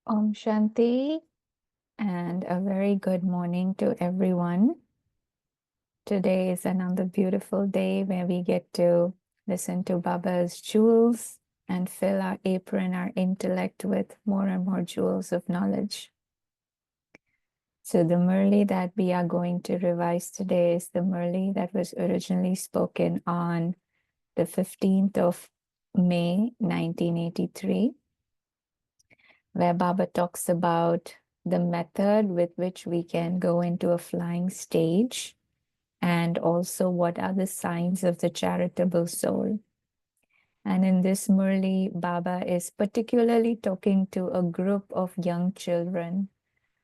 Om Shanti, and a very good morning to everyone. Today is another beautiful day where we get to listen to Baba's jewels and fill our apron, our intellect with more and more jewels of knowledge. So the Murli that we are going to revise today is the Murli that was originally spoken on the 15th of May, 1983. Where Baba talks about the method with which we can go into a flying stage and also what are the signs of the charitable soul. And in this Murli, Baba is particularly talking to a group of young children.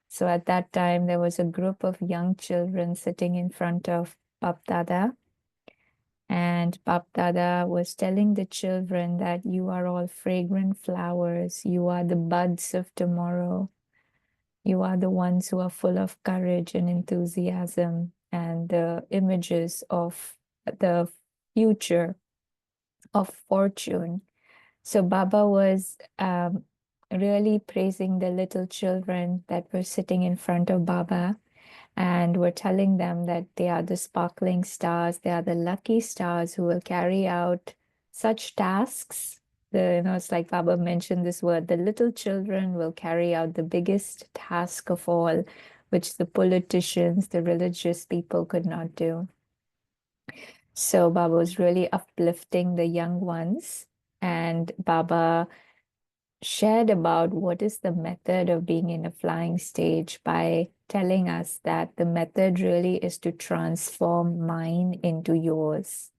So at that time, there was a group of young children sitting in front of Bap Dada. And Bap Dada was telling the children that you are all fragrant flowers. You are the buds of tomorrow. You are the ones who are full of courage and enthusiasm and the images of the future of fortune. So Baba was really praising the little children that were sitting in front of Baba and were telling them that they are the sparkling stars, they are the lucky stars who will carry out such tasks. It's like Baba mentioned this word, the little children will carry out the biggest task of all, which the politicians, the religious people could not do. So Baba was really uplifting the young ones, and Baba shared about what is the method of being in a flying stage by telling us that the method really is to transform mine into yours.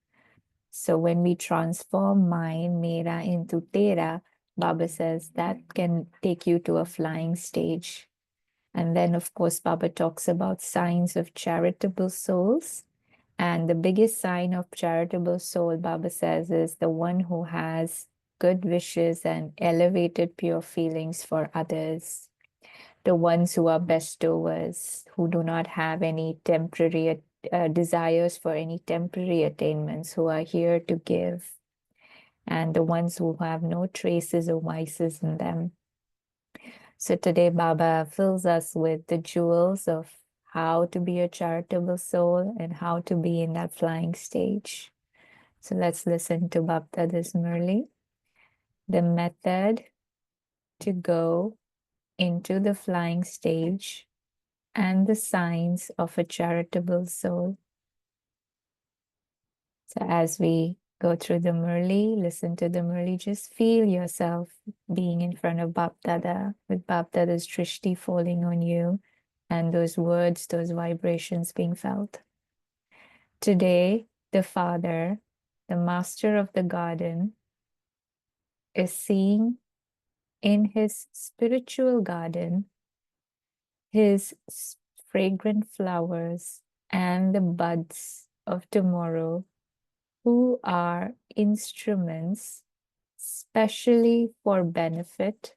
So when we transform mine, mera, into tera, Baba says that can take you to a flying stage. And then, of course, Baba talks about signs of charitable souls. And the biggest sign of charitable soul, Baba says, is the one who has good wishes and elevated pure feelings for others. The ones who are bestowers, who do not have any temporary desires for any temporary attainments, who are here to give. And the ones who have no traces of vices in them. So today Baba fills us with the jewels of how to be a charitable soul and how to be in that flying stage. So let's listen to Baptada's Murli. The method to go into the flying stage and the signs of a charitable soul. So as we go through the Murli, listen to the Murli, just feel yourself being in front of Baptada with Baptada's drishti falling on you and those words, those vibrations being felt. Today, the Father, the Master of the Garden, is seeing in his spiritual garden his fragrant flowers and the buds of tomorrow, who are instruments specially for benefit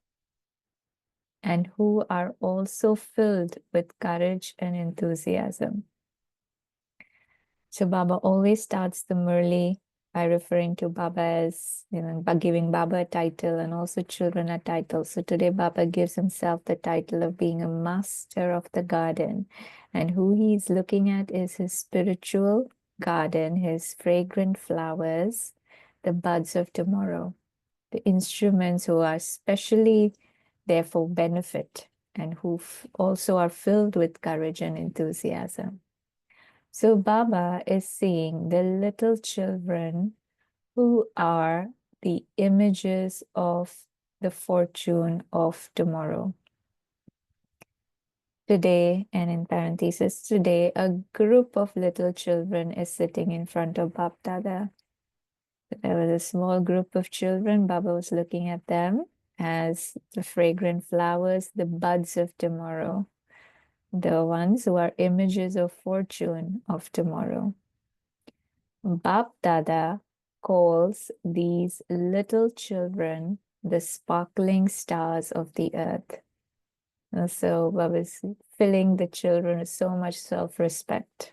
and who are also filled with courage and enthusiasm. So Baba always starts the Murli by referring to Baba as, by giving Baba a title and also children a title. So today Baba gives himself the title of being a master of the garden. And who he's looking at is his spiritual garden, his fragrant flowers, the buds of tomorrow, the instruments who are specially there for benefit and who also are filled with courage and enthusiasm. So Baba is seeing the little children who are the images of the fortune of tomorrow. Today, and in parentheses, today, a group of little children is sitting in front of Bap Dada. There was a small group of children. Baba was looking at them as the fragrant flowers, the buds of tomorrow, the ones who are images of fortune of tomorrow. Bap Dada calls these little children the sparkling stars of the earth. And so Baba is filling the children with so much self-respect.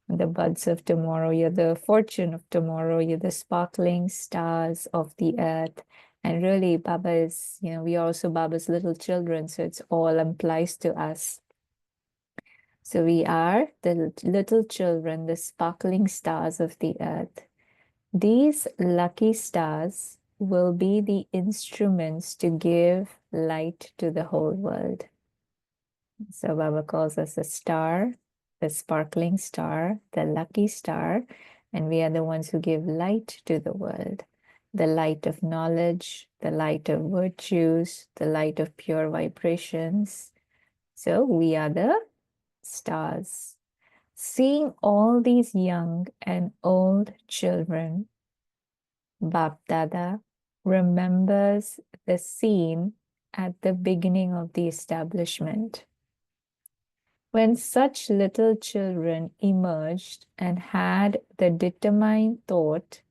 The buds of tomorrow, you're the fortune of tomorrow, you're the sparkling stars of the earth. And really, Baba is, we are also Baba's little children, so it's all applies to us. So we are the little children, the sparkling stars of the earth. These lucky stars will be the instruments to give light to the whole world. So Baba calls us a star, the sparkling star, the lucky star, and we are the ones who give light to the world. The light of knowledge, the light of virtues, the light of pure vibrations. So we are the stars. Seeing all these young and old children, Bap Dada remembers the scene at the beginning of the establishment, when such little children emerged and had the determined thought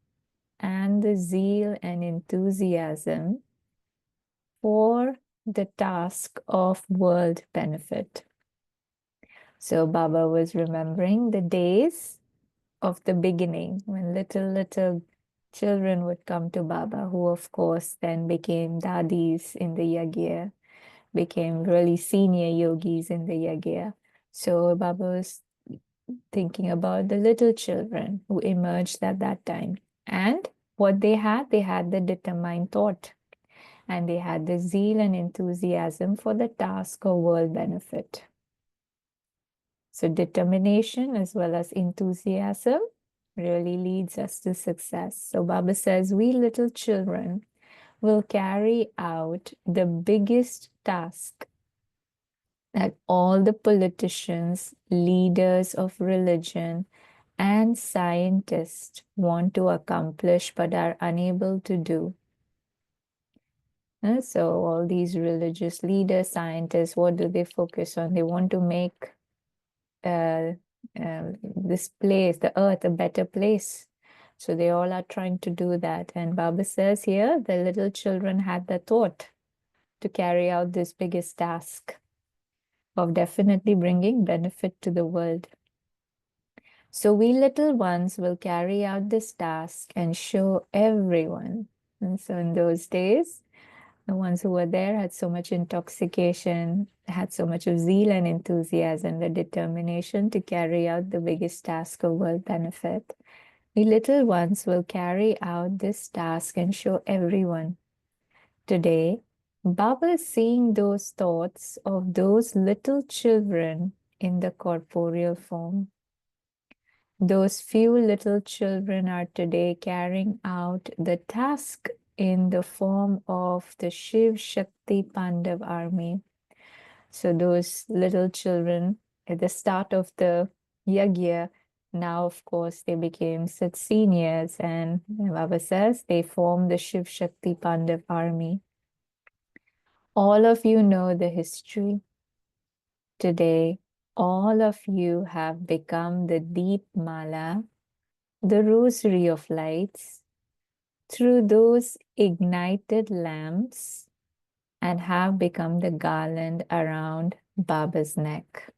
and the zeal and enthusiasm for the task of world benefit. So Baba was remembering the days of the beginning when little children would come to Baba, who of course then became dadis in the yagya, became really senior yogis in the yagya. So Baba was thinking about the little children who emerged at that time. And what they had the determined thought, and they had the zeal and enthusiasm for the task of world benefit. So determination as well as enthusiasm really leads us to success. So Baba says, we little children will carry out the biggest task that all the politicians, leaders of religion, and scientists want to accomplish but are unable to do. So all these religious leaders, scientists, what do they focus on? They want to make this place, the earth, a better place. So they all are trying to do that. And Baba says here, the little children had the thought to carry out this biggest task of definitely bringing benefit to the world. So we little ones will carry out this task and show everyone. And so in those days, the ones who were there had so much intoxication, had so much of zeal and enthusiasm, the determination to carry out the biggest task of world benefit. We little ones will carry out this task and show everyone. Today, Baba is seeing those thoughts of those little children in the corporeal form. Those few little children are today carrying out the task in the form of the Shiv Shakti Pandav army. So those little children at the start of the yagya, now of course they became such seniors, and Baba says they form the Shiv Shakti Pandav army. All of you know the history. Today, all of you have become the Deep Mala, the rosary of lights, through those ignited lamps, and have become the garland around Baba's neck.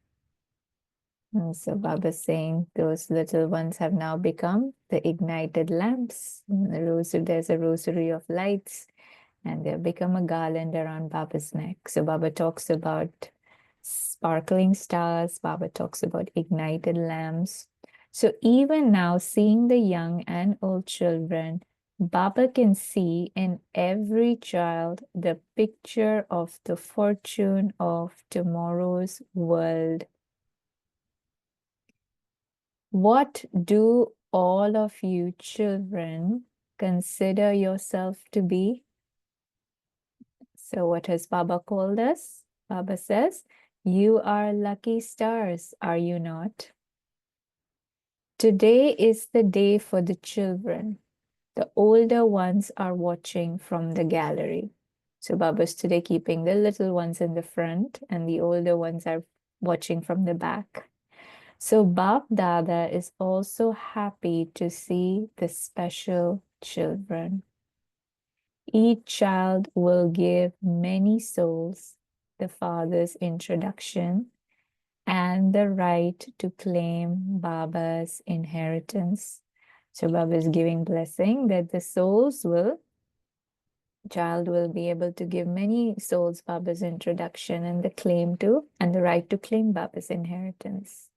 And so Baba's saying those little ones have now become the ignited lamps. There's a rosary of lights, and they've become a garland around Baba's neck. So Baba talks about sparkling stars. Baba talks about ignited lamps. So even now, seeing the young and old children, Baba can see in every child the picture of the fortune of tomorrow's world. What do all of you children consider yourself to be? So what has Baba called us? Baba says, you are lucky stars, are you not? Today is the day for the children. The older ones are watching from the gallery. So Baba's today keeping the little ones in the front and the older ones are watching from the back. So Bap Dada is also happy to see the special children. Each child will give many souls the Father's introduction and the right to claim Baba's inheritance. So Baba is giving blessing that the souls will child will be able to give many souls Baba's introduction and the right to claim Baba's inheritance.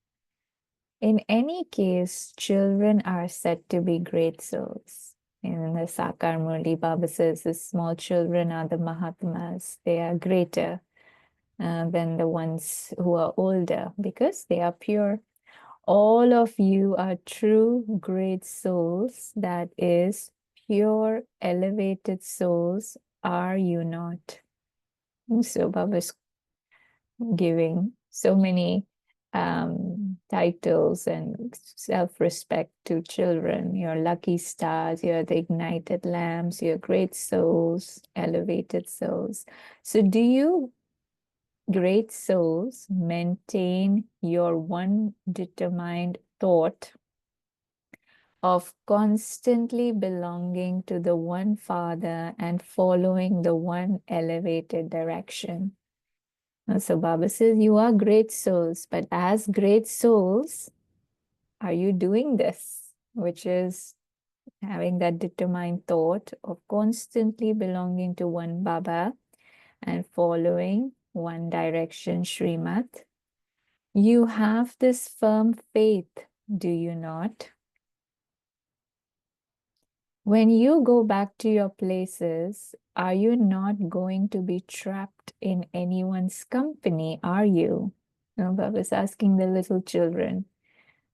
In any case, children are said to be great souls. In the Sakar Murli, Baba says the small children are the Mahatmas. They are greater than the ones who are older because they are pure. All of you are true great souls, that is, pure elevated souls, are you not? So Baba's giving so many titles and self-respect to children. You're lucky stars, you're the ignited lamps, you're great souls, elevated souls. So do you great souls maintain your one determined thought of constantly belonging to the one Father and following the one elevated direction? So Baba says, you are great souls, but as great souls, are you doing this? Which is having that determined thought of constantly belonging to one Baba and following one direction, Srimad. You have this firm faith, do you not? When you go back to your places, are you not going to be trapped in anyone's company, are you? Baba's asking the little children,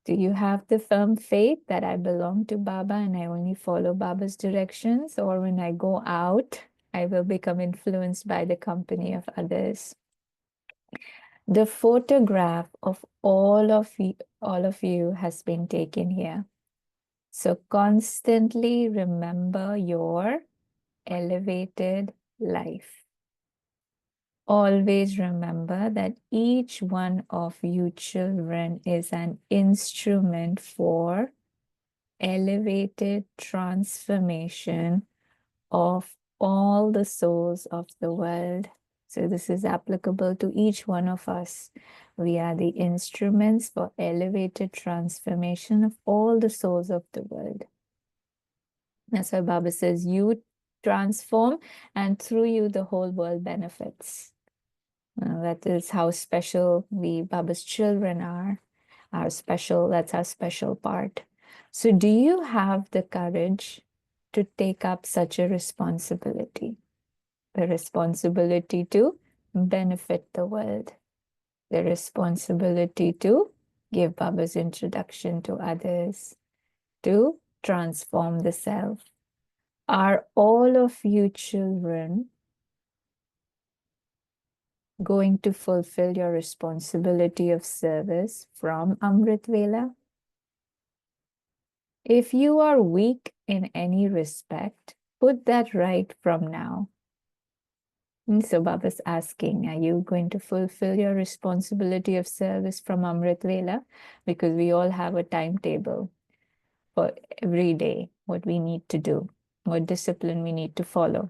do you have the firm faith that I belong to Baba and I only follow Baba's directions? Or when I go out, I will become influenced by the company of others? The photograph of all of you has been taken here. So constantly remember your elevated life. Always remember that each one of you children is an instrument for elevated transformation of all the souls of the world. So this is applicable to each one of us. We are the instruments for elevated transformation of all the souls of the world. That's why Baba says, you transform, and through you, the whole world benefits. That is how special we, Baba's children, are. Our special, that's our special part. So do you have the courage to take up such a responsibility? The responsibility to benefit the world. The responsibility to give Baba's introduction to others. To transform the self. Are all of you children going to fulfill your responsibility of service from Amrit Vela? If you are weak in any respect, put that right from now. And so Baba's asking, are you going to fulfill your responsibility of service from Amrit Vela? Because we all have a timetable for every day, what we need to do, what discipline we need to follow.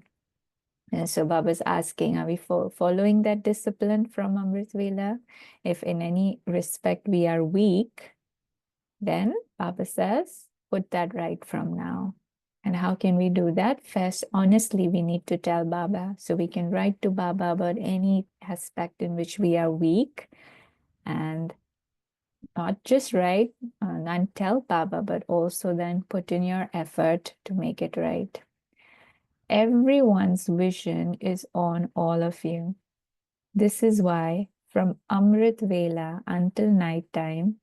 And so Baba's asking, are we following that discipline from Amrit Vela? If in any respect we are weak, then Baba says, put that right from now. And how can we do that? First, honestly, we need to tell Baba. So we can write to Baba about any aspect in which we are weak, and not just write and tell Baba, but also then put in your effort to make it right. Everyone's vision is on all of you. This is why from Amrit Vela until night time,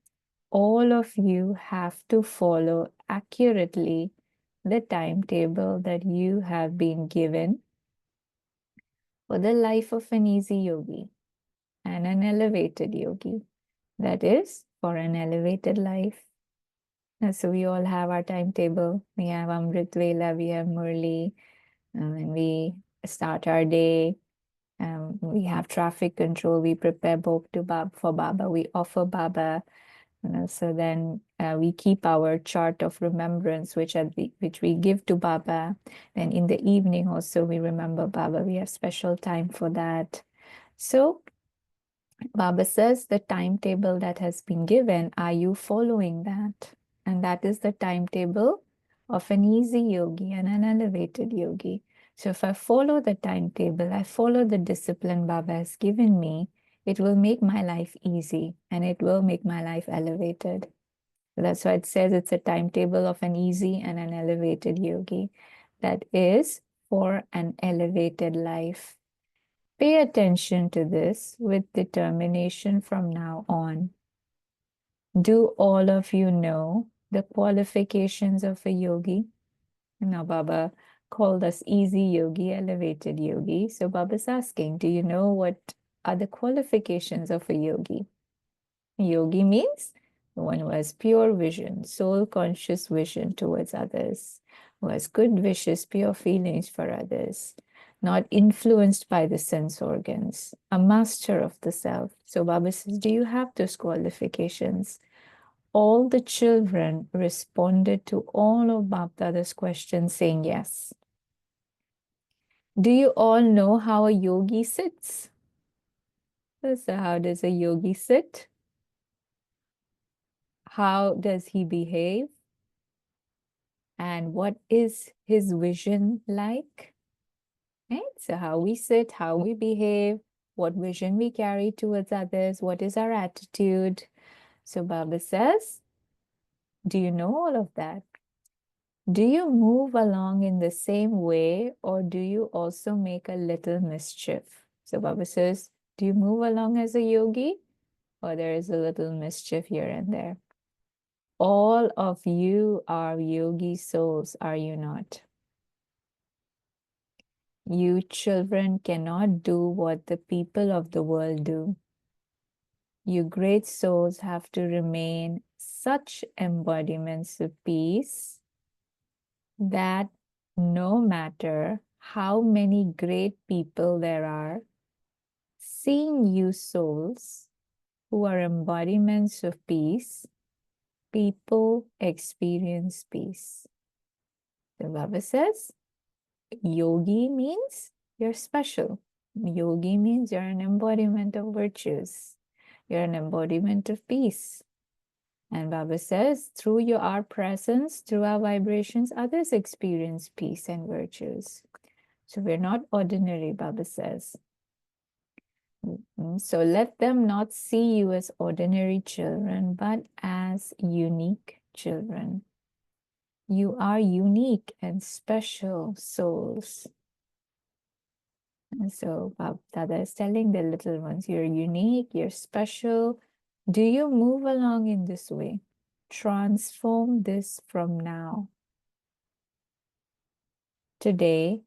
all of you have to follow accurately the timetable that you have been given for the life of an easy yogi and an elevated yogi. That is, for an elevated life. And so we all have our timetable. We have Amrit Vela, we have Murli, and we start our day. We have traffic control. We prepare bhog for Baba. We offer Baba. So then we keep our chart of remembrance, which we give to Baba. Then in the evening also we remember Baba. We have special time for that. So Baba says the timetable that has been given, are you following that? And that is the timetable of an easy yogi and an elevated yogi. So if I follow the timetable, I follow the discipline Baba has given me, it will make my life easy and it will make my life elevated. So that's why it says it's a timetable of an easy and an elevated yogi. That is for an elevated life. Pay attention to this with determination from now on. Do all of you know the qualifications of a yogi? Now, Baba called us easy yogi, elevated yogi. So Baba's asking, do you know what are the qualifications of a yogi? Yogi means the one who has pure vision, soul conscious vision towards others, who has good wishes, pure feelings for others, not influenced by the sense organs, a master of the self. So Baba says, do you have those qualifications? All the children responded to all of Bapdada's questions saying yes. Do you all know how a yogi sits? So how does a yogi sit? How does he behave? And what is his vision like? Right? So how we sit, how we behave, what vision we carry towards others, what is our attitude? So Baba says, do you know all of that? Do you move along in the same way or do you also make a little mischief? So Baba says, do you move along as a yogi or there is a little mischief here and there? All of you are yogi souls, are you not? You children cannot do what the people of the world do. You great souls have to remain such embodiments of peace that no matter how many great people there are, seeing you souls who are embodiments of peace, people experience peace. The Baba says, yogi means you're special. Yogi means you're an embodiment of virtues. You're an embodiment of peace. And Baba says, through our presence, through our vibrations, others experience peace and virtues. So we're not ordinary, Baba says. So let them not see you as ordinary children, but as unique children. You are unique and special souls. And so Dada is telling the little ones, you're unique, you're special. Do you move along in this way? Transform this from now. Today,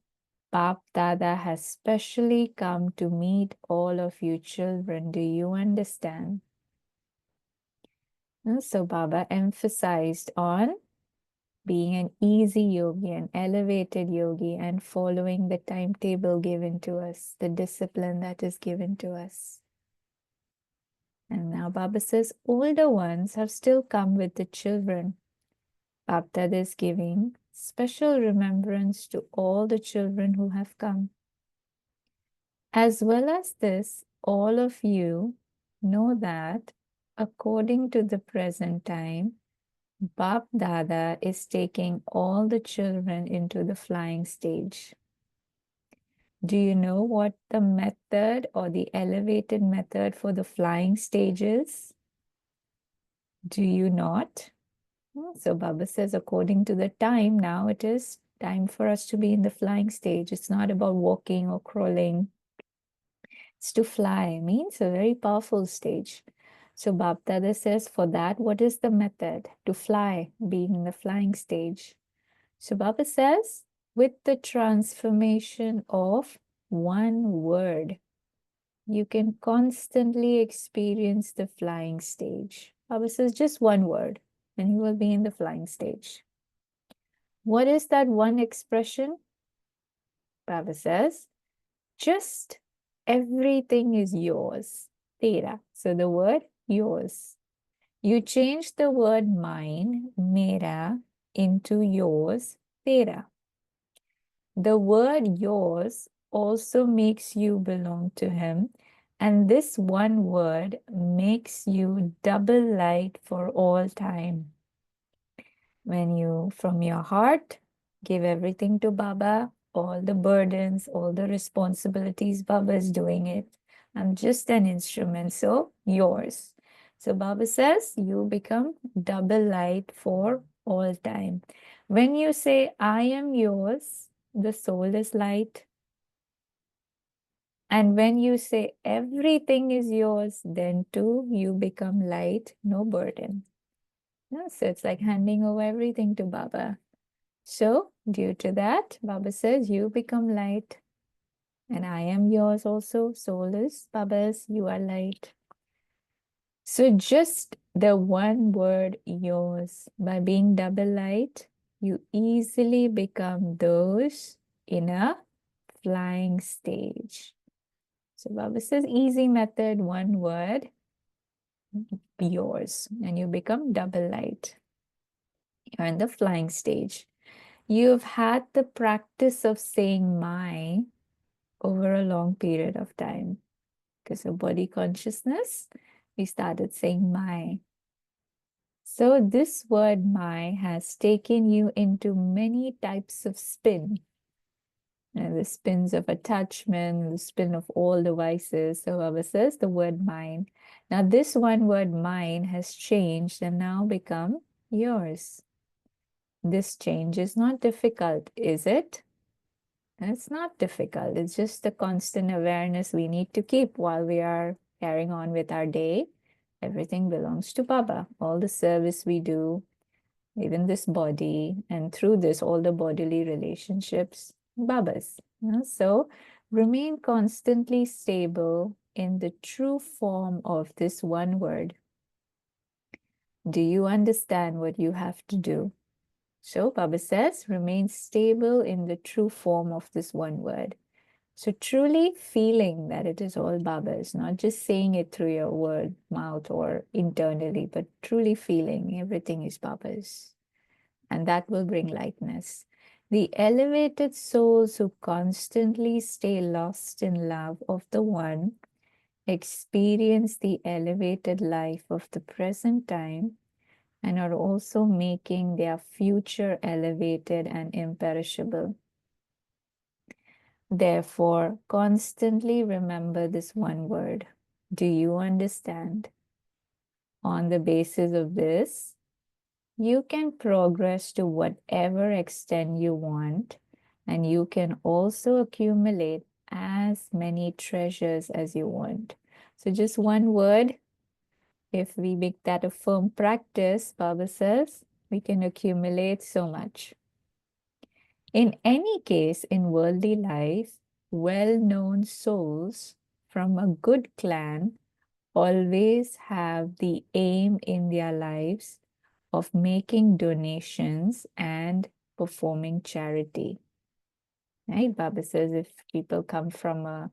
Bap Dada has specially come to meet all of you children. Do you understand? And so Baba emphasized on being an easy yogi, an elevated yogi, and following the timetable given to us, the discipline that is given to us. And now Baba says, older ones have still come with the children. Bapdada is giving special remembrance to all the children who have come. As well as this, all of you know that according to the present time, Bap Dada is taking all the children into the flying stage. Do you know what the method or the elevated method for the flying stage is? Do you not? So Baba says, according to the time, now it is time for us to be in the flying stage. It's not about walking or crawling. It's to fly, means a very powerful stage. So Bapdada says, for that, what is the method? To fly, being in the flying stage. So Baba says, with the transformation of one word, you can constantly experience the flying stage. Baba says, just one word, and you will be in the flying stage. What is that one expression? Baba says, just everything is yours. Tera. So the word yours. You change the word mine, mera, into yours, tera. The word yours also makes you belong to him. And this one word makes you double light for all time. When you, from your heart, give everything to Baba, all the burdens, all the responsibilities. Baba is doing it. I'm just an instrument, so yours. So Baba says you become double light for all time. When you say, I am yours, the soul is light. And when you say everything is yours, then too you become light, no burden. So it's like handing over everything to Baba. So due to that, Baba says you become light. And I am yours also. Soul is Baba's, you are light. So just the one word yours, by being double light, you easily become those in a flying stage. So Baba says easy method, one word, yours, and you become double light. You're in the flying stage. You've had the practice of saying my over a long period of time. Because of body consciousness, we started saying my. So this word my has taken you into many types of spin. And the spins of attachment, the spin of all the vices. So Baba says the word mine. Now this one word mine has changed and now become yours. This change is not difficult, is it? It's not difficult. It's just the constant awareness we need to keep while we are carrying on with our day. Everything belongs to Baba. All the service we do, even this body, and through this, all the bodily relationships, Baba's. So remain constantly stable in the true form of this one word. Do you understand what you have to do? So Baba says, remain stable in the true form of this one word. So truly feeling that it is all Baba's, not just saying it through your word, mouth or internally, but truly feeling everything is Baba's. And that will bring lightness. The elevated souls who constantly stay lost in love of the One experience the elevated life of the present time and are also making their future elevated and imperishable. Therefore, constantly remember this one word. Do you understand? On the basis of this, you can progress to whatever extent you want, and you can also accumulate as many treasures as you want. So just one word, if we make that a firm practice, Baba says, we can accumulate so much. In any case, in worldly life, well-known souls from a good clan always have the aim in their lives of making donations and performing charity. Right? Baba says if people come from a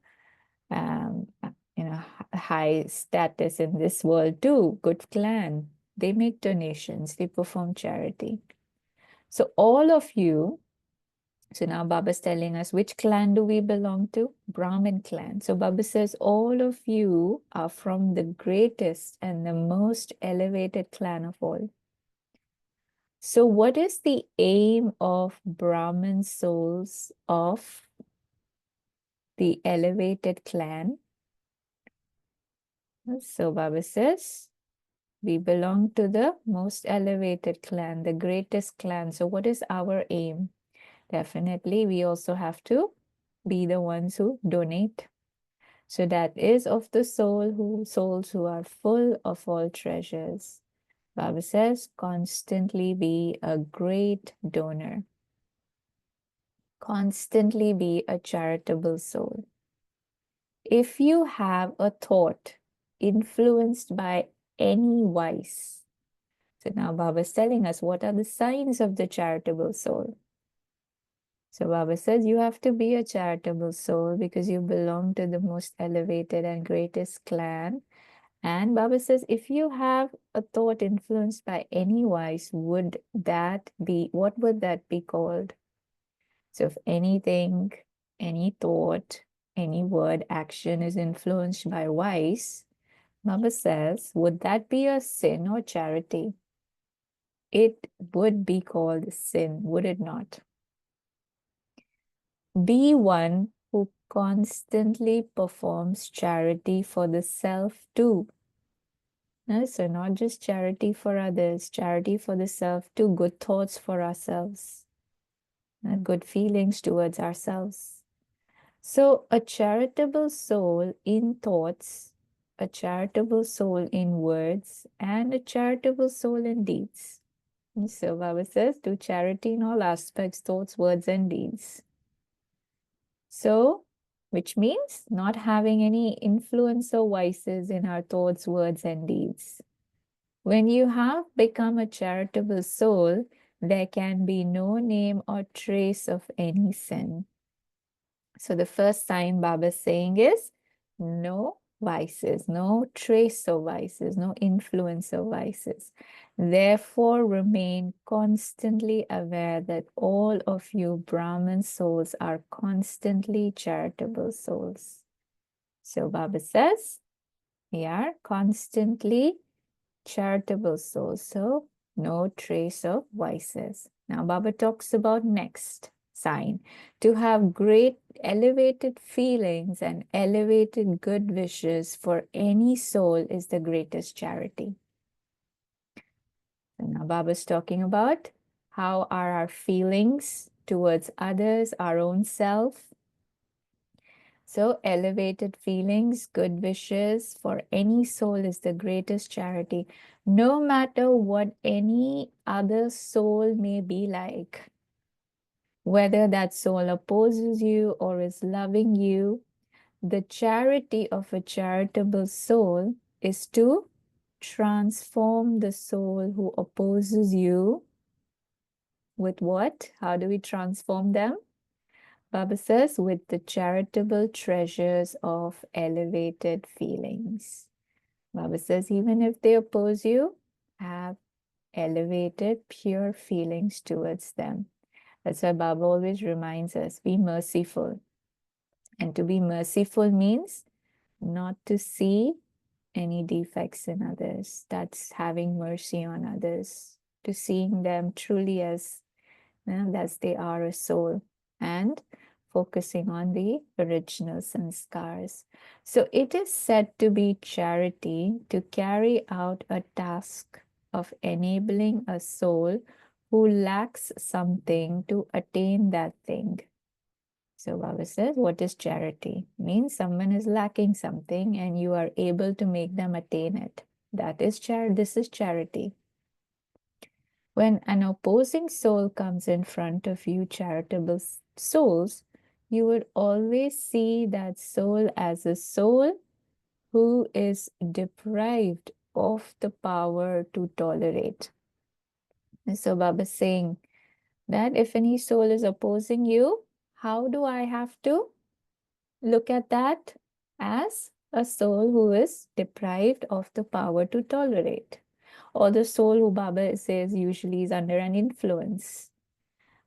high status in this world too, good clan, they make donations, they perform charity. So all of you, so now Baba's telling us which clan do we belong to? Brahmin clan. So Baba says all of you are from the greatest and the most elevated clan of all. So what is the aim of Brahmin souls of the elevated clan? So Baba says, we belong to the most elevated clan, the greatest clan. So what is our aim? Definitely, we also have to be the ones who donate. So that is of the souls who are full of all treasures. Baba says, constantly be a great donor. Constantly be a charitable soul. If you have a thought influenced by any vice, so now Baba is telling us what are the signs of the charitable soul. So Baba says you have to be a charitable soul because you belong to the most elevated and greatest clan. And Baba says if you have a thought influenced by any vice, what would that be called? So if anything, any thought, any word, action is influenced by vice, Baba says, would that be a sin or charity? It would be called sin, would it not? Be one who constantly performs charity for the self too. So not just charity for others, charity for the self too, good thoughts for ourselves, good feelings towards ourselves. So a charitable soul in thoughts, a charitable soul in words, and a charitable soul in deeds. So Baba says, do charity in all aspects, thoughts, words, and deeds. So, which means not having any influence or vices in our thoughts, words, and deeds. When you have become a charitable soul, there can be no name or trace of any sin. So the first sign Baba is saying is no vices, no trace of vices, no influence of vices. Therefore, remain constantly aware that all of you Brahman souls are constantly charitable souls. So Baba says, we are constantly charitable souls. So no trace of vices. Now Baba talks about next sign. To have great elevated feelings and elevated good wishes for any soul is the greatest charity. So now Baba is talking about how are our feelings towards others, our own self. So elevated feelings, good wishes for any soul is the greatest charity, no matter what any other soul may be like. Whether that soul opposes you or is loving you, the charity of a charitable soul is to transform the soul who opposes you with what? How do we transform them? Baba says, with the charitable treasures of elevated feelings. Baba says, even if they oppose you, have elevated, pure feelings towards them. That's why Baba always reminds us, be merciful. And to be merciful means not to see any defects in others. That's having mercy on others, to seeing them truly as they are a soul, and focusing on the original sanskars. So it is said to be charity to carry out a task of enabling a soul who lacks something to attain that thing. So Baba says, what is charity? Means someone is lacking something and you are able to make them attain it. That is this is charity. When an opposing soul comes in front of you, charitable souls, you would always see that soul as a soul who is deprived of the power to tolerate. And so Baba is saying that if any soul is opposing you, how do I have to look at that? As a soul who is deprived of the power to tolerate, or the soul who Baba says usually is under an influence.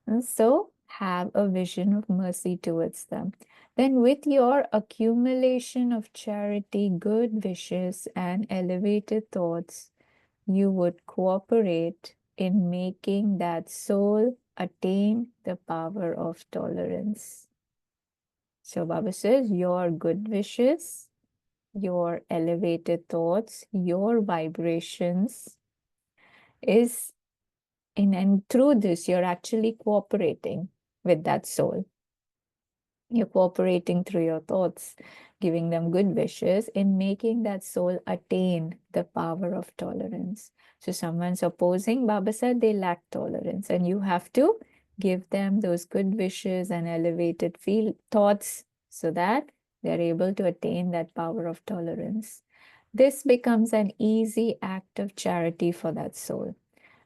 And so have a vision of mercy towards them. Then with your accumulation of charity, good wishes, and elevated thoughts, you would cooperate in making that soul attain the power of tolerance. So Baba says, your good wishes, your elevated thoughts, your vibrations is and through this, you're actually cooperating with that soul. You're cooperating through your thoughts, giving them good wishes in making that soul attain the power of tolerance. So someone's opposing, Baba said they lack tolerance, and you have to give them those good wishes and elevated thoughts so that they're able to attain that power of tolerance. This becomes an easy act of charity for that soul.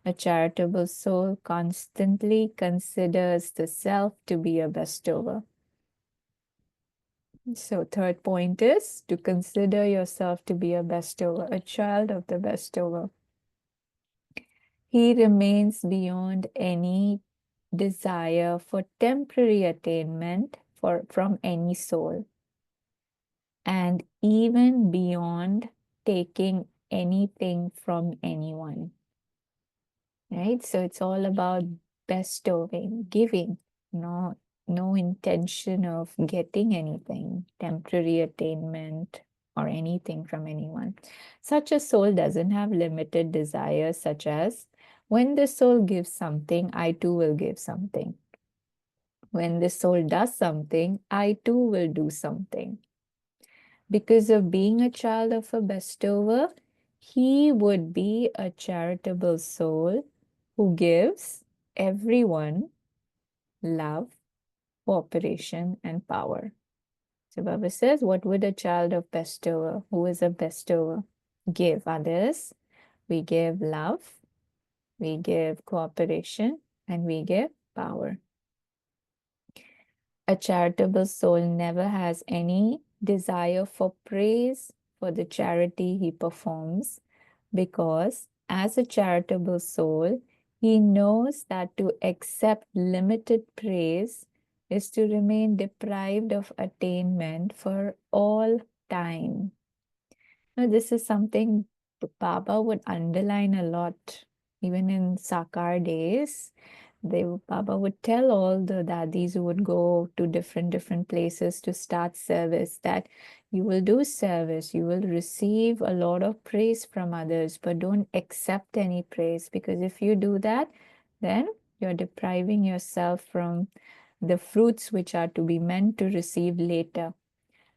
A charitable soul constantly considers the self to be a bestower. So third point is to consider yourself to be a bestower, a child of the bestower. He remains beyond any desire for temporary attainment from any soul, and even beyond taking anything from anyone. Right? So it's all about bestowing, giving, no intention of getting anything, temporary attainment, or anything from anyone. Such a soul doesn't have limited desires, such as when the soul gives something, I too will give something. When the soul does something, I too will do something. Because of being a child of a bestower, he would be a charitable soul who gives everyone love, cooperation, and power. So Baba says, what would a child of bestower, who is a bestower, give others? We give love, we give cooperation, and we give power. A charitable soul never has any desire for praise for the charity he performs, because as a charitable soul, he knows that to accept limited praise is to remain deprived of attainment for all time. Now, this is something Baba would underline a lot, even in Sakar days. Baba would tell all the dadis who would go to different places to start service that you will do service, you will receive a lot of praise from others, but don't accept any praise, because if you do that, then you're depriving yourself from the fruits which are to be meant to receive later.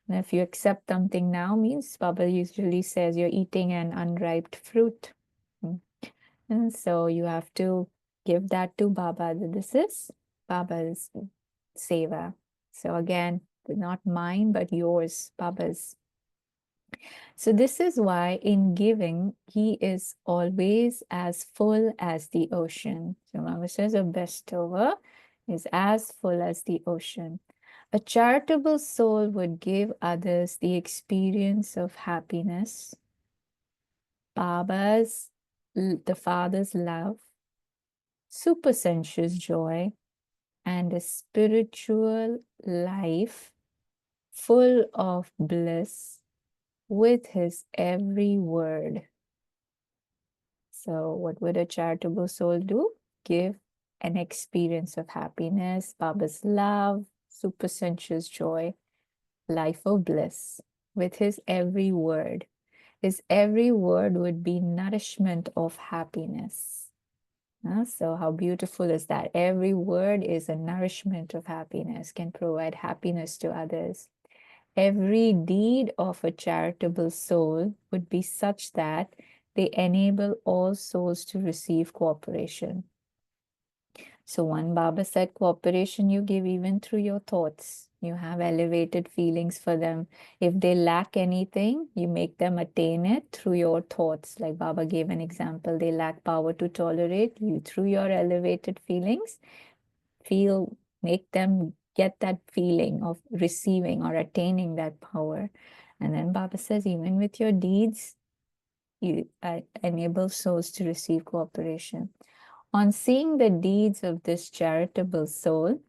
And if you accept something now, means Baba usually says you're eating an unripe fruit. And so you have to give that to Baba. This is Baba's seva. So again, not mine, but yours, Baba's. So this is why in giving, he is always as full as the ocean. So Baba says a bestower is as full as the ocean. A charitable soul would give others the experience of happiness, the Father's love, supersensuous joy, and a spiritual life full of bliss with his every word. So, what would a charitable soul do? Give an experience of happiness, Baba's love, supersensuous joy, life of bliss with his every word. His every word would be nourishment of happiness. So how beautiful is that? Every word is a nourishment of happiness, can provide happiness to others. Every deed of a charitable soul would be such that they enable all souls to receive cooperation. So one Baba said, cooperation you give even through your thoughts. You have elevated feelings for them. If they lack anything, you make them attain it through your thoughts. Like Baba gave an example, they lack power to tolerate. You, through your elevated feelings, make them get that feeling of receiving or attaining that power. And then Baba says, even with your deeds, you enable souls to receive cooperation. On seeing the deeds of this charitable soul,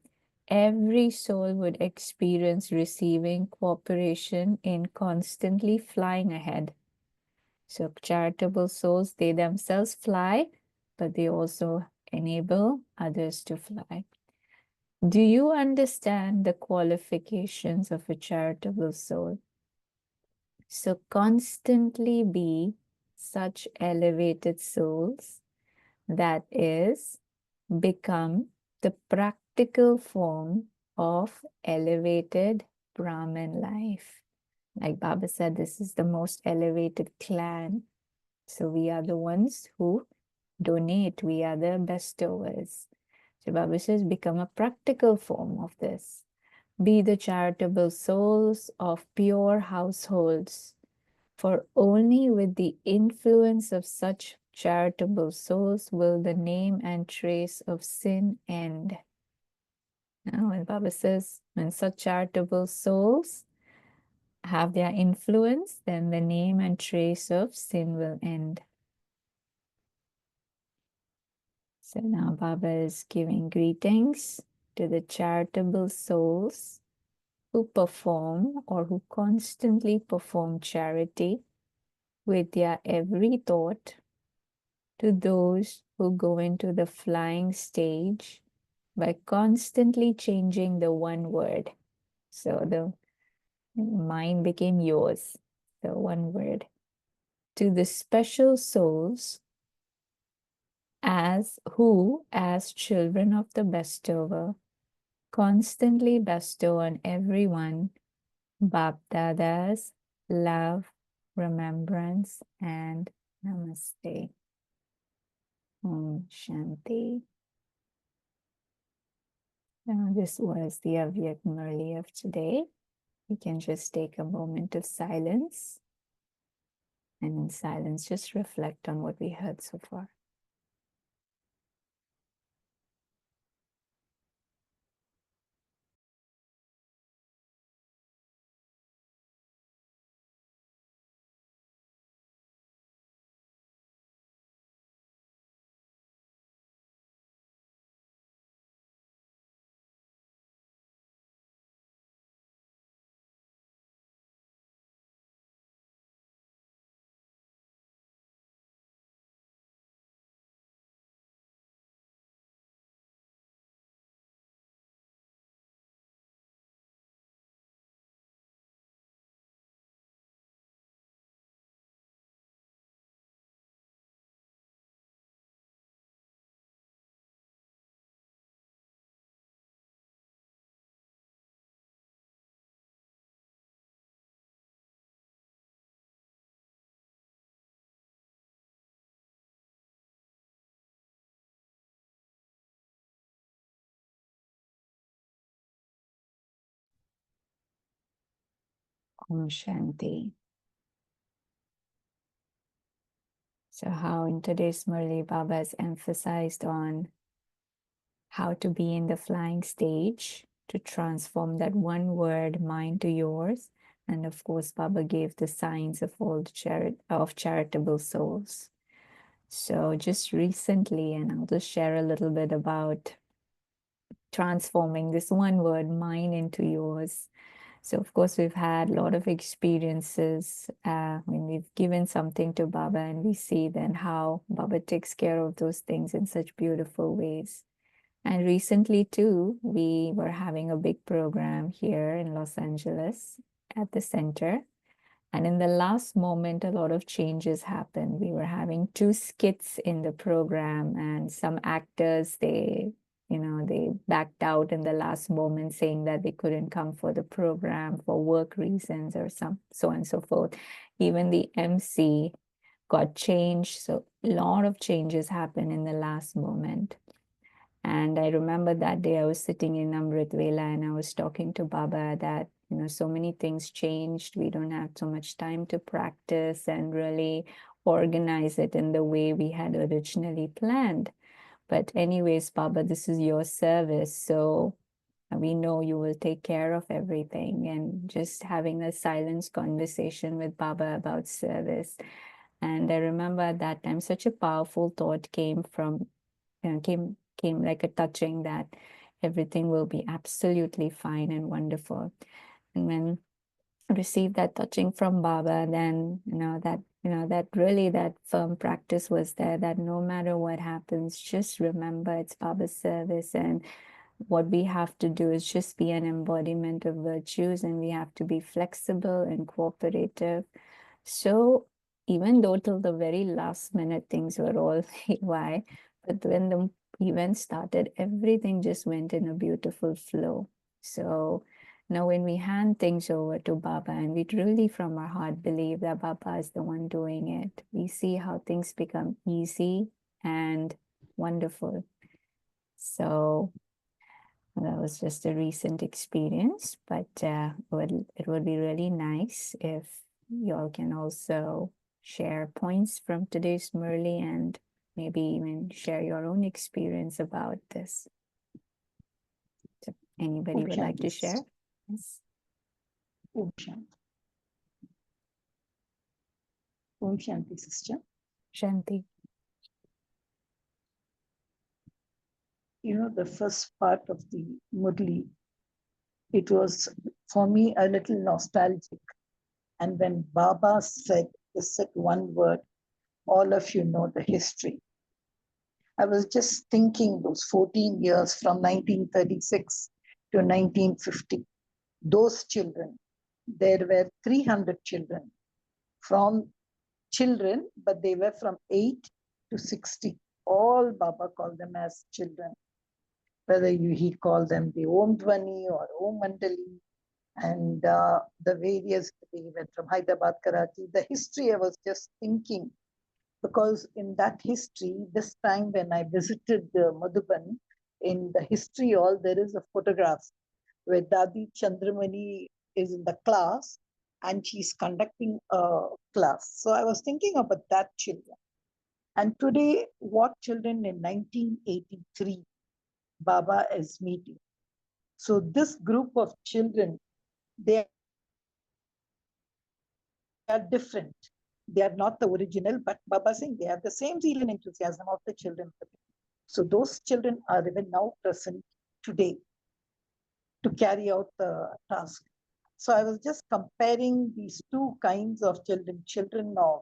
every soul would experience receiving cooperation in constantly flying ahead. So charitable souls, they themselves fly, but they also enable others to fly. Do you understand the qualifications of a charitable soul? So constantly be such elevated souls, that is, become the practical form of elevated Brahmin life. Like Baba said, this is the most elevated clan. So we are the ones who donate, we are the bestowers. So Baba says, become a practical form of this. Be the charitable souls of pure households, for only with the influence of such charitable souls will the name and trace of sin end. Now, when Baba says, when such charitable souls have their influence, then the name and trace of sin will end. So now Baba is giving greetings to the charitable souls who perform or who constantly perform charity with their every thought, to those who go into the flying stage by constantly changing the one word. So the mine became yours, the one word. To the special souls as children of the bestower, constantly bestow on everyone Bap Dada's love, remembrance, and namaste. Om Shanti. Now, this was the Avyakt Murli of today. You can just take a moment of silence, and in silence, just reflect on what we heard so far. Om Shanti. So how in today's Murli Baba has emphasized on how to be in the flying stage, to transform that one word, mine, to yours. And of course, Baba gave the signs of all the charitable souls. So just recently, and I'll just share a little bit about transforming this one word, mine, into yours. So of course, we've had a lot of experiences when we've given something to Baba, and we see then how Baba takes care of those things in such beautiful ways. And recently too, we were having a big program here in Los Angeles at the center. And in the last moment, a lot of changes happened. We were having 2 skits in the program, and some actors, they backed out in the last moment, saying that they couldn't come for the program for work reasons or so on and so forth. Even the MC got changed. So a lot of changes happened in the last moment. And I remember that day I was sitting in Amrit Vela and I was talking to Baba that, so many things changed. We don't have so much time to practice and really organize it in the way we had originally planned. But anyways, Baba, this is your service. So we know you will take care of everything. And just having a silence conversation with Baba about service. And I remember at that time, such a powerful thought came from, came like a touching that everything will be absolutely fine and wonderful. And when I received that touching from Baba, then that really that firm practice was there, that no matter what happens, just remember it's Baba's service, and what we have to do is just be an embodiment of virtues, and we have to be flexible and cooperative. So even though till the very last minute things were all haywire, but when the event started, everything just went in a beautiful flow. So now when we hand things over to Baba, and we truly from our heart believe that Baba is the one doing it, we see how things become easy and wonderful. So that was just a recent experience, but it would be really nice if you all can also share points from today's Murli and maybe even share your own experience about this. So anybody would like to share? Yes. Om Shanti. Om Shanti, sister. Shanti. The first part of the Murli, it was for me a little nostalgic. And when Baba said one word, all of you know the history. I was just thinking those 14 years from 1936 to 1950, those children, there were 300 children from children, but they were from 8 to 60. All Baba called them as children, whether he called them the Om Dwani or Om Mandali, and the various, they went from Hyderabad, Karachi. The history, I was just thinking, because in that history, this time when I visited Madhuban, in the history hall, there is a photograph where Dadi Chandramani is in the class and she's conducting a class. So I was thinking about that children. And today, what children in 1983 Baba is meeting. So this group of children, they are different. They are not the original, but Baba saying they have the same zeal and enthusiasm of the children. So those children are even now present today to carry out the task. So I was just comparing these two kinds of children, children of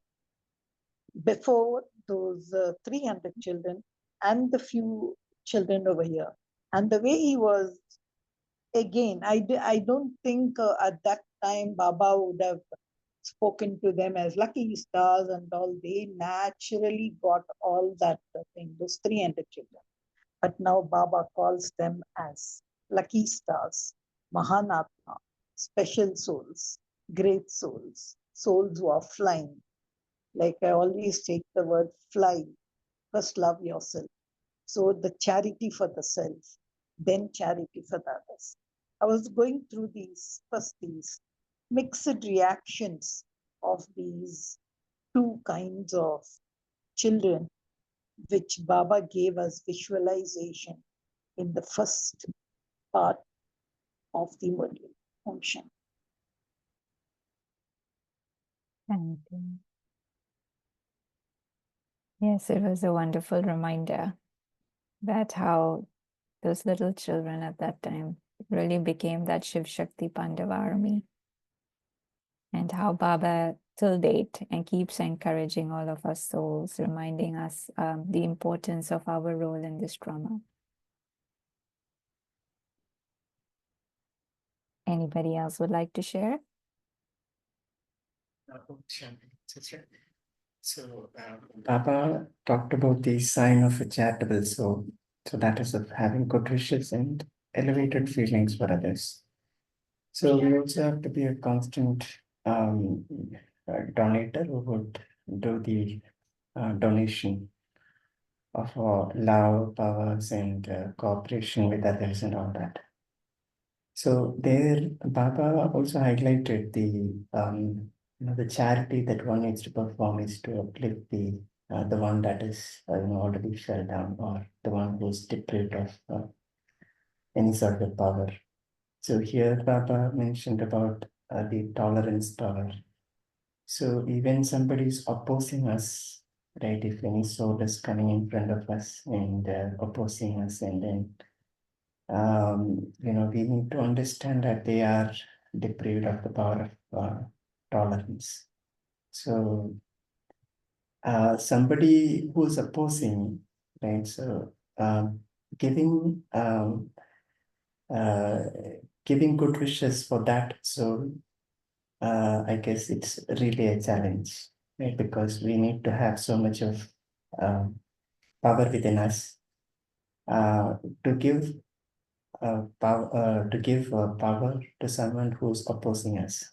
before those 300 children and the few children over here. And the way he was, again, I don't think at that time Baba would have spoken to them as lucky stars and all. They naturally got all that thing, those 300 children. But now Baba calls them as lucky stars, Mahanatma, special souls, great souls, souls who are flying. Like I always take the word fly, first love yourself. So the charity for the self, then charity for the others. I was going through these mixed reactions of these two kinds of children, which Baba gave us visualization in the first part of the Murli. Om Shanti. Thank you. Yes, it was a wonderful reminder that how those little children at that time really became that Shiv Shakti Pandava army, and how Baba till date and keeps encouraging all of us souls, reminding us the importance of our role in this drama. Anybody else would like to share? So Baba talked about the sign of a charitable soul. So that is of having good wishes and elevated feelings for others. So we also have to be a constant donator who would do the donation of love, powers, and cooperation with others and all that. So there, Baba also highlighted the charity that one needs to perform is to uplift the one that is already fell down, or the one who's deprived of any sort of power. So here Baba mentioned about the tolerance power. So even somebody is opposing us, right? If any soul is coming in front of us and opposing us, and then we need to understand that they are deprived of the power of tolerance. So somebody who's opposing, right? So giving uh, giving good wishes for that soul, I guess it's really a challenge, right? Because we need to have so much of power within us to give power to someone who's opposing us.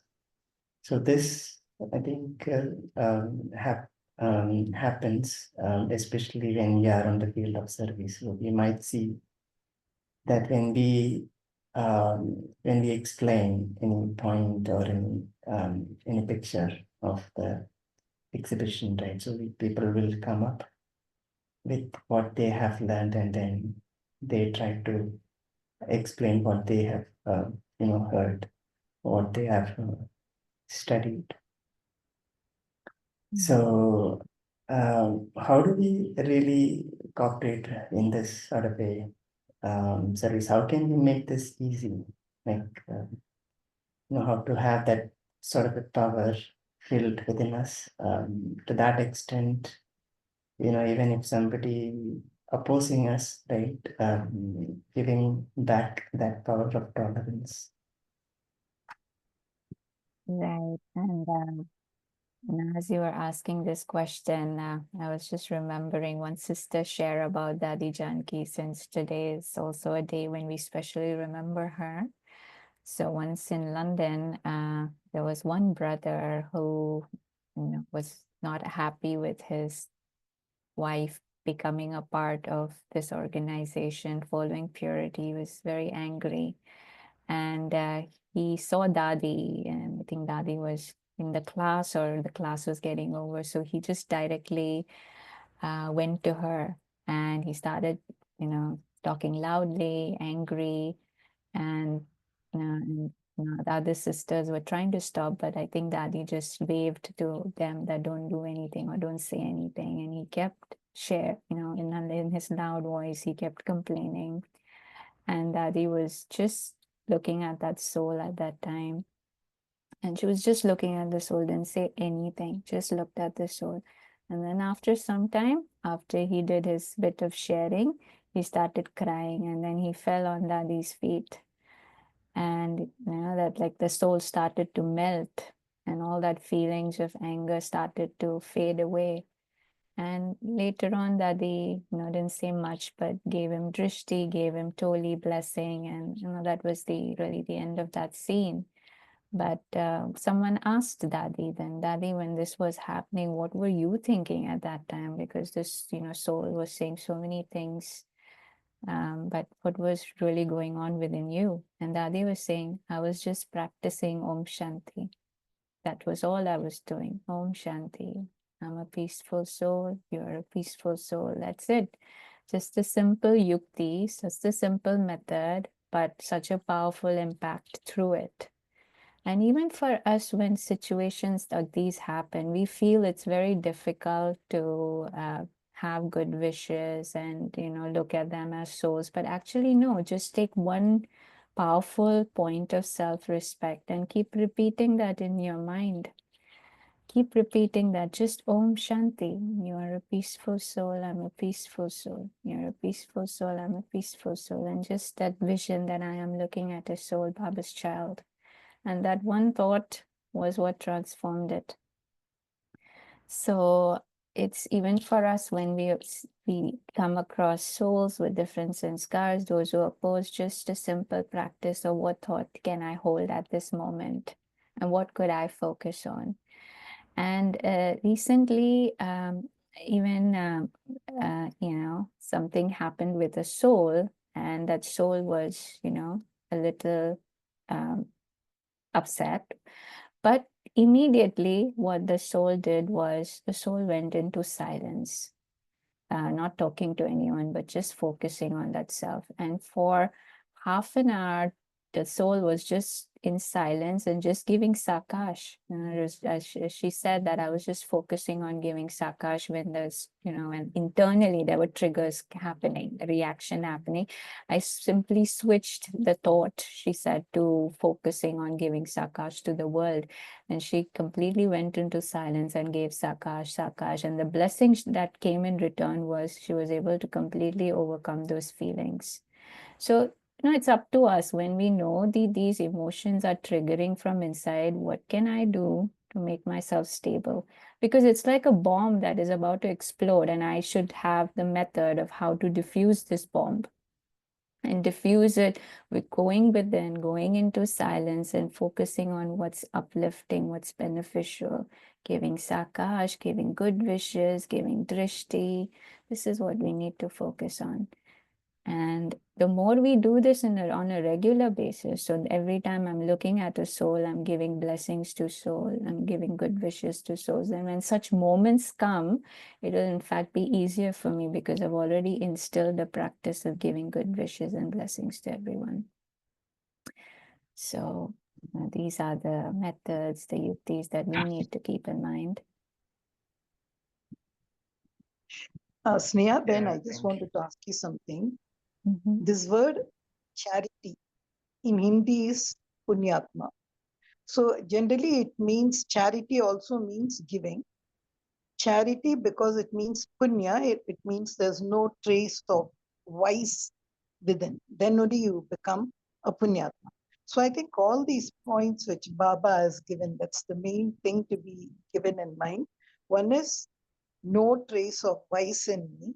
So this, I think, happens especially when we are on the field of service. So we might see that when we explain any point or any picture of the exhibition, right? So people will come up with what they have learned, and then they try to explain what they have heard, what they have studied. So how do we really cooperate in this sort of a service? How can we make this easy? Like how to have that sort of a power filled within us to that extent, even if somebody opposing us, right? Giving back that power of tolerance. Right. And as you were asking this question, I was just remembering one sister share about Dadi Janki, since today is also a day when we especially remember her. So once in London, there was one brother who, was not happy with his wife becoming a part of this organization, following purity. He was very angry. And he saw Dadi, and I think Dadi was in the class or the class was getting over. So he just directly went to her and he started, talking loudly, angry, and, the other sisters were trying to stop, but I think Dadi just waved to them that don't do anything or don't say anything. And he kept in his loud voice, he kept complaining. And Dadi was just looking at that soul at that time. And she was just looking at the soul, didn't say anything, just looked at the soul. And then after some time, after he did his bit of sharing, he started crying and then he fell on Dadi's feet. And that like the soul started to melt and all that feelings of anger started to fade away. And later on, Dadi, didn't say much, but gave him drishti, gave him toli blessing, and that was really the end of that scene. But someone asked Dadi then, Dadi, when this was happening, what were you thinking at that time? Because this, soul was saying so many things, but what was really going on within you? And Dadi was saying, I was just practicing Om Shanti. That was all I was doing. Om Shanti. I'm a peaceful soul. You're a peaceful soul. That's it. Just a simple yukti, just a simple method, but such a powerful impact through it. And even for us, when situations like these happen, we feel it's very difficult to have good wishes and, look at them as souls. But actually, no, just take one powerful point of self-respect and keep repeating that in your mind. Keep repeating that, just Om Shanti. You are a peaceful soul, I'm a peaceful soul. You're a peaceful soul, I'm a peaceful soul. And just that vision that I am looking at a soul, Baba's child. And that one thought was what transformed it. So it's even for us when we come across souls with different sanskars, those who oppose, just a simple practice of what thought can I hold at this moment and what could I focus on. And recently, even, something happened with a soul, and that soul was, a little upset. But immediately, what the soul did was the soul went into silence, not talking to anyone, but just focusing on that self. And for half an hour, the soul was just in silence and just giving sakash. As she said that I was just focusing on giving sakash when there's, and internally there were triggers happening, reaction happening. I simply switched the thought, she said, to focusing on giving sakash to the world. And she completely went into silence and gave sakash. And the blessing that came in return was she was able to completely overcome those feelings. So, it's up to us when we know these emotions are triggering from inside. What can I do to make myself stable? Because it's like a bomb that is about to explode, and I should have the method of how to diffuse this bomb and diffuse it with going within, going into silence and focusing on what's uplifting, what's beneficial, giving sakash, giving good wishes, giving drishti. This is what we need to focus on. And the more we do this on a regular basis, so every time I'm looking at a soul, I'm giving blessings to soul, I'm giving good wishes to souls. And when such moments come, it will in fact be easier for me because I've already instilled the practice of giving good wishes and blessings to everyone. So these are the methods, the yuktis that we need to keep in mind. Sneha, Ben, I just wanted to ask you something. Mm-hmm. This word charity in Hindi is punyatma. So generally it means charity also means giving. Charity, because it means punya, it means there's no trace of vice within. Then only you become a punyatma. So I think all these points which Baba has given, that's the main thing to be given in mind. One is no trace of vice in me,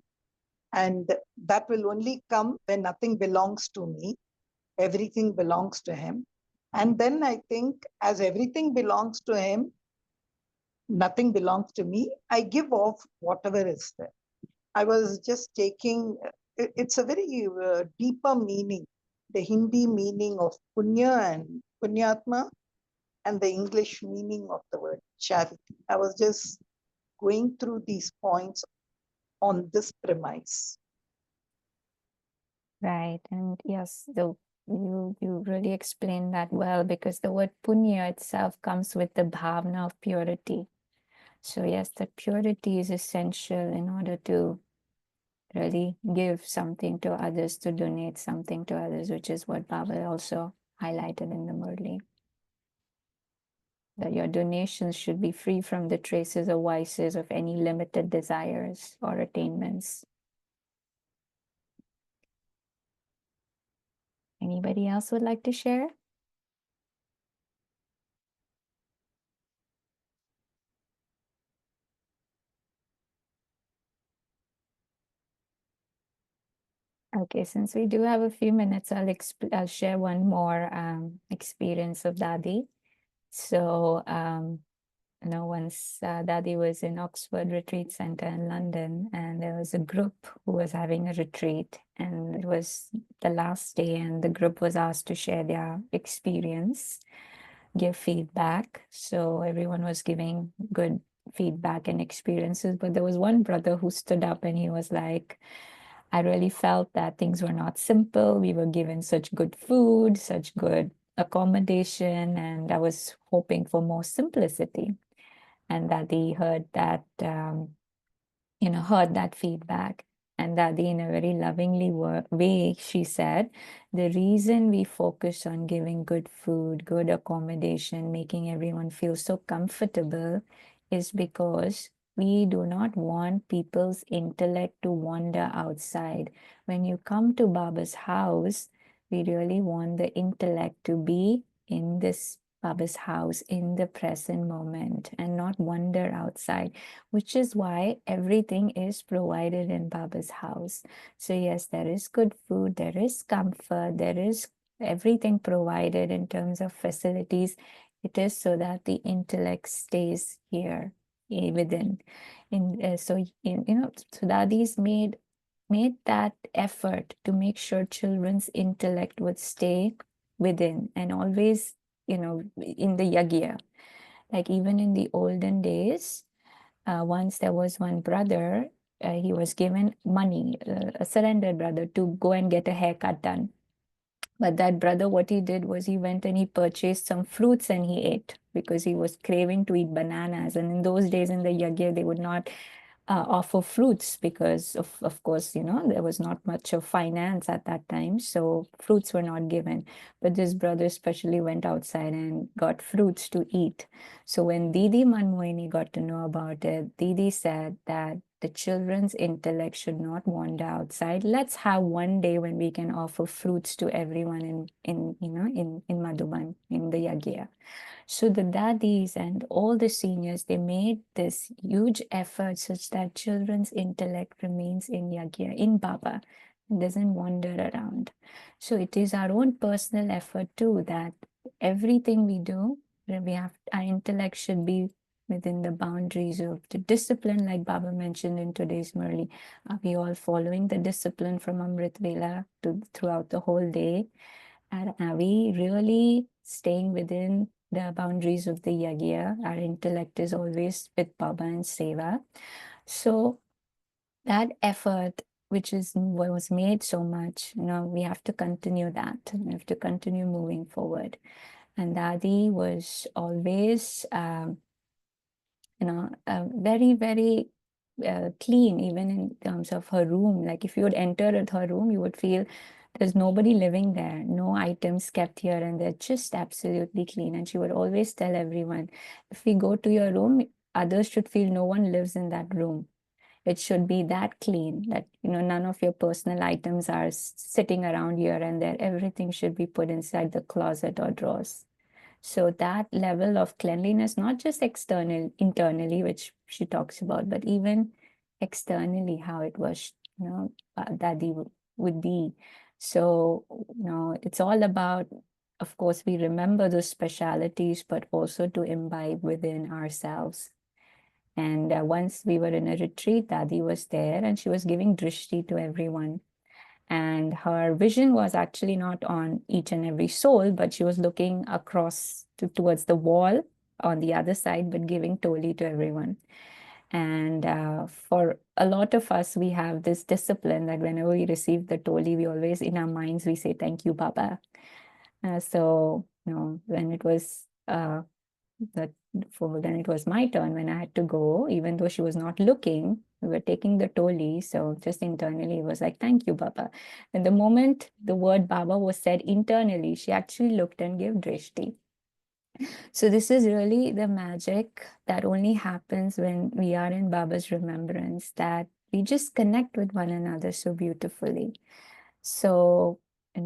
and that will only come when nothing belongs to me. Everything belongs to him. And then I think as everything belongs to him, nothing belongs to me. I give off whatever is there. I was just taking, it's a very deeper meaning, the Hindi meaning of punya and punyatma, and the English meaning of the word charity. I was just going through these points on this premise. Right. And yes, you really explained that well, because the word punya itself comes with the bhavna of purity. So yes, that purity is essential in order to really give something to others, to donate something to others, which is what Baba also highlighted in the Murli. That your donations should be free from the traces or vices of any limited desires or attainments. Anybody else would like to share? Okay, since we do have a few minutes, I'll share one more experience of Dadi. So, once Dadi was in Oxford Retreat Center in London, and there was a group who was having a retreat, and it was the last day, and the group was asked to share their experience, give feedback. So everyone was giving good feedback and experiences, but there was one brother who stood up and he was like, I really felt that things were not simple. We were given such good food, such good accommodation, and I was hoping for more simplicity. And that he heard that, heard that feedback. And Dadi, in a very lovingly way, she said, the reason we focus on giving good food, good accommodation, making everyone feel so comfortable is because we do not want people's intellect to wander outside. When you come to Baba's house, we really want the intellect to be in this Baba's house in the present moment and not wander outside, which is why everything is provided in Baba's house. So yes, there is good food, there is comfort, there is everything provided in terms of facilities. It is so that the intellect stays here within. So Dadi's made that effort to make sure children's intellect would stay within and always, in the yagya. Like even in the olden days, once there was one brother, he was given money, a surrendered brother, to go and get a haircut done. But that brother, what he did was he went and he purchased some fruits and he ate because he was craving to eat bananas. And in those days in the yagya, they would not offer fruits because of course, there was not much of finance at that time. So fruits were not given. But this brother especially went outside and got fruits to eat. So when Didi Manmohini got to know about it, Didi said that the children's intellect should not wander outside. Let's have one day when we can offer fruits to everyone in Madhuban, in the yagya. So the daddies and all the seniors, they made this huge effort such that children's intellect remains in yagya, in Baba, doesn't wander around. So it is our own personal effort too, that everything we do, our intellect should be within the boundaries of the discipline, like Baba mentioned in today's Murli. Are we all following the discipline from Amrit Vela throughout the whole day? And are we really staying within the boundaries of the yagya? Our intellect is always with Baba and Seva. So that effort, which is what was made so much, we have to continue that. We have to continue moving forward. And Dadi was always, very, very clean, even in terms of her room. Like if you would enter at her room, you would feel there's nobody living there, no items kept here, and they're just absolutely clean. And she would always tell everyone, if we go to your room, others should feel no one lives in that room. It should be that clean that, none of your personal items are sitting around here and there. Everything should be put inside the closet or drawers. So that level of cleanliness, not just internally, which she talks about, but even externally, how it was, Daddy would be. So, it's all about, of course, we remember those specialities, but also to imbibe within ourselves. And once we were in a retreat, Dadi was there and she was giving drishti to everyone. And her vision was actually not on each and every soul, but she was looking across towards the wall on the other side, but giving toli to everyone. And for a lot of us, we have this discipline that whenever we receive the toli, we always, in our minds, we say, "Thank you, Baba." So, when it was then it was my turn when I had to go, even though she was not looking, we were taking the toli. So just internally, it was like, "Thank you, Baba." And the moment the word Baba was said internally, she actually looked and gave drishti. So this is really the magic that only happens when we are in Baba's remembrance, that we just connect with one another so beautifully. So,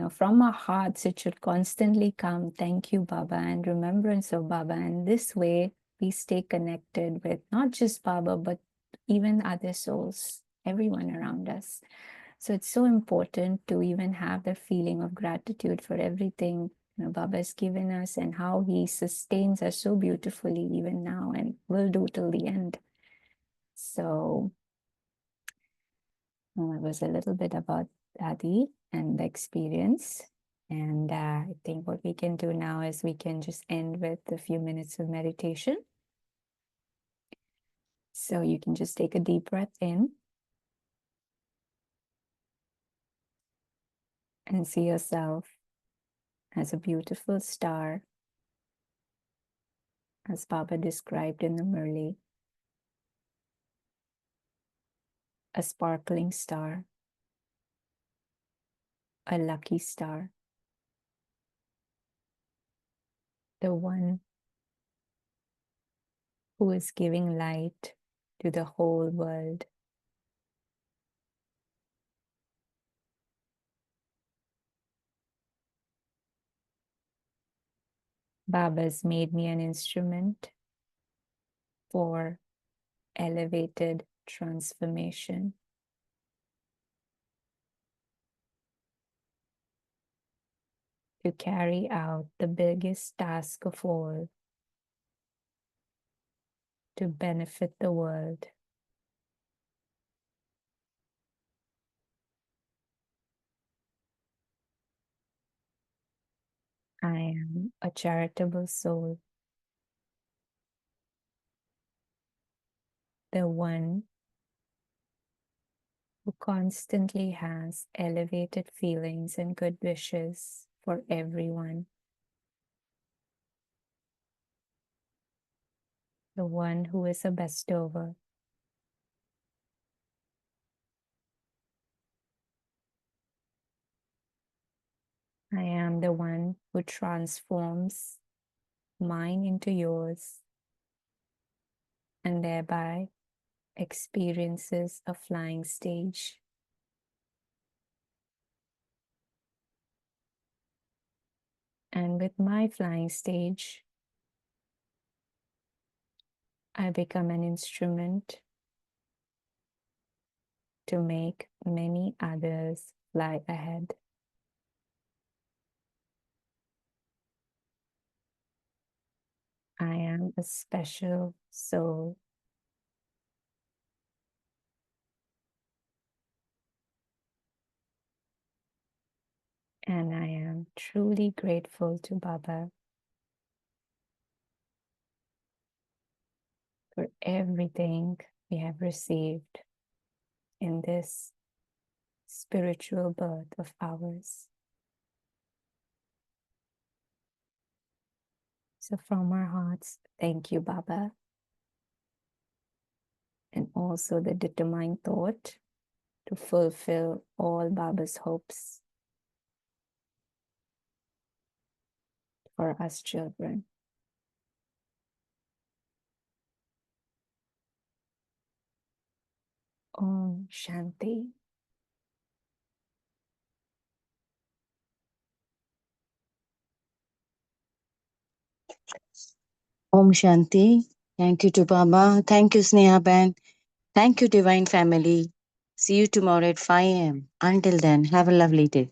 from our hearts, it should constantly come, "Thank you, Baba," and remembrance of Baba. And this way, we stay connected with not just Baba, but even other souls, everyone around us. So it's so important to even have the feeling of gratitude for everything Baba has given us and how he sustains us so beautifully even now and will do till the end. So it was a little bit about Adi and the experience. And I think what we can do now is we can just end with a few minutes of meditation. So you can just take a deep breath in and see yourself as a beautiful star, as Baba described in the Murli, a sparkling star, a lucky star, the one who is giving light to the whole world. Baba's made me an instrument for elevated transformation. To carry out the biggest task of all, to benefit the world. I am a charitable soul, the one who constantly has elevated feelings and good wishes for everyone. The one who is a bestower. I am the one who transforms mine into yours and thereby experiences a flying stage. And with my flying stage, I become an instrument to make many others fly ahead. I am a special soul. And I am truly grateful to Baba for everything we have received in this spiritual birth of ours. So from our hearts, thank you, Baba. And also the determined thought to fulfill all Baba's hopes for us children. Om Shanti. Om Shanti. Thank you to Baba. Thank you, Sneha Ben. Thank you, Divine Family. See you tomorrow at 5 a.m. Until then, have a lovely day.